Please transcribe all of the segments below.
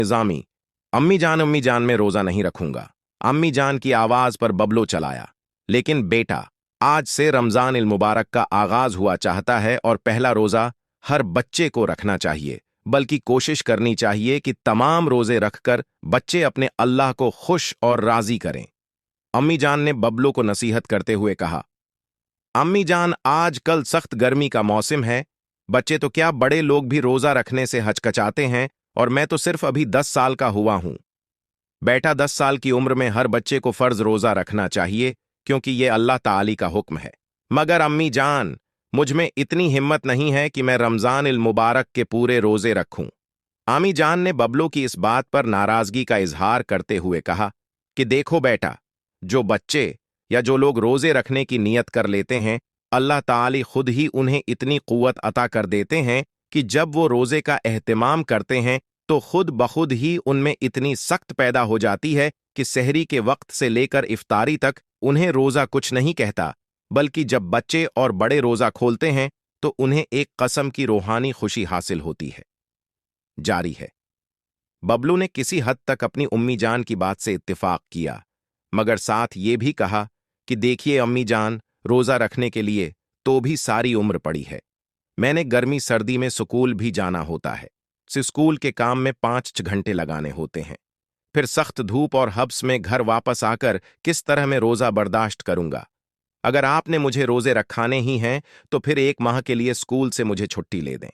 निजामी, अम्मी जान में रोजा नहीं रखूंगा। अम्मी जान की आवाज पर बबलो चलाया। लेकिन बेटा, आज से रमजान इल मुबारक का आगाज हुआ चाहता है और पहला रोजा हर बच्चे को रखना चाहिए, बल्कि कोशिश करनी चाहिए कि तमाम रोजे रखकर बच्चे अपने अल्लाह को खुश और राजी करें। अम्मी जान ने बबलो को नसीहत करते हुए कहा, अम्मी जान, आज कल सख्त गर्मी का मौसम है। बच्चे तो क्या, बड़े लोग भी रोजा रखने से हचकचाते हैं, और मैं तो सिर्फ अभी 10 साल का हुआ हूं। बेटा, 10 साल की उम्र में हर बच्चे को फर्ज रोजा रखना चाहिए, क्योंकि ये अल्लाह ताली का हुक्म है। मगर अम्मी जान, मुझ में इतनी हिम्मत नहीं है कि मैं रमजान इल मुबारक के पूरे रोजे रखूं। अम्मी जान ने बबलो की इस बात पर नाराजगी का इजहार करते हुए कहा कि देखो बेटा, जो बच्चे या जो लोग रोजे रखने की नीयत कर लेते हैं, अल्लाह ताली खुद ही उन्हें इतनी कुव्वत अता कर देते हैं कि जब वो रोजे का एहतिमाम करते हैं तो खुद बखुद ही उनमें इतनी सख्त पैदा हो जाती है कि सहरी के वक्त से लेकर इफ्तारी तक उन्हें रोजा कुछ नहीं कहता, बल्कि जब बच्चे और बड़े रोजा खोलते हैं तो उन्हें एक कसम की रूहानी खुशी हासिल होती है। जारी है। बबलू ने किसी हद तक अपनी उम्मी जान की बात से इत्तिफाक किया, मगर साथ ये भी कहा कि देखिए अम्मी जान, रोजा रखने के लिए तो भी सारी उम्र पड़ी है। मैंने गर्मी सर्दी में स्कूल भी जाना होता है। स्कूल के काम में 5 घंटे लगाने होते हैं। फिर सख्त धूप और हब्स में घर वापस आकर किस तरह मैं रोजा बर्दाश्त करूंगा। अगर आपने मुझे रोजे रखाने ही हैं तो फिर 1 माह के लिए स्कूल से मुझे छुट्टी ले दें।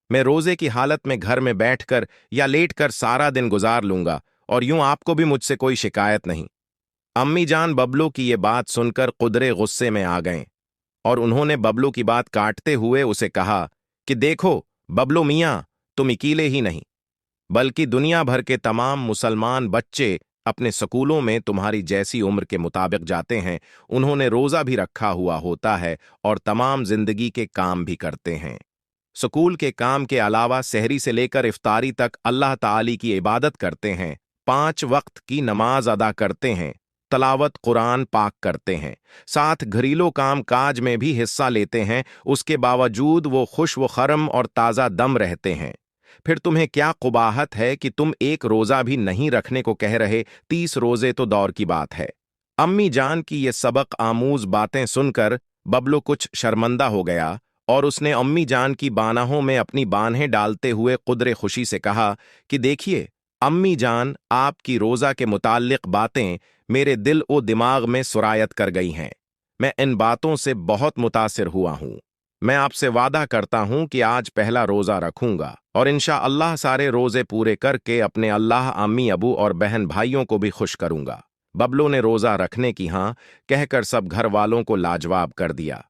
मैं रोजे की हालत में घर में बैठकर या लेटकर सारा दिन गुजार लूंगा, और यूं आपको भी मुझसे कोई शिकायत नहीं। अम्मी जान बबलू की ये बात सुनकर कुदरे गुस्से में आ गए, और उन्होंने बबलू की बात काटते हुए उसे कहा कि देखो बबलू मियाँ, तुम अकेले ही नहीं, बल्कि दुनिया भर के तमाम मुसलमान बच्चे अपने स्कूलों में तुम्हारी जैसी उम्र के मुताबिक जाते हैं। उन्होंने रोजा भी रखा हुआ होता है और तमाम जिंदगी के काम भी करते हैं। स्कूल के काम के अलावा सहरी से लेकर इफ्तारी तक अल्लाह ताली की इबादत करते हैं, 5 वक्त की नमाज अदा करते हैं, तलावत कुरान पाक करते हैं, साथ घरेलू काम काज में भी हिस्सा लेते हैं। उसके बावजूद वो खुश व खरम और ताज़ा दम रहते हैं। फिर तुम्हें क्या कुबाहत है कि तुम एक रोजा भी नहीं रखने को कह रहे? 30 रोजे तो दौर की बात है। अम्मी जान की ये सबक आमूज बातें सुनकर बबलू कुछ शर्मंदा हो गया, और उसने अम्मी जान की बानहों में अपनी बान्हें डालते हुए कुदरे खुशी से कहा कि देखिए अम्मी जान, आपकी रोजा के मुताल्लिक बातें मेरे दिल और दिमाग में सुरायत कर गई हैं। मैं इन बातों से बहुत मुतासिर हुआ हूं। मैं आपसे वादा करता हूं कि आज पहला रोजा रखूंगा, और इंशाअल्लाह सारे रोजे पूरे करके अपने अल्लाह अम्मी अबू और बहन भाइयों को भी खुश करूंगा। बबलू ने रोजा रखने की हां कहकर सब घर वालों को लाजवाब कर दिया।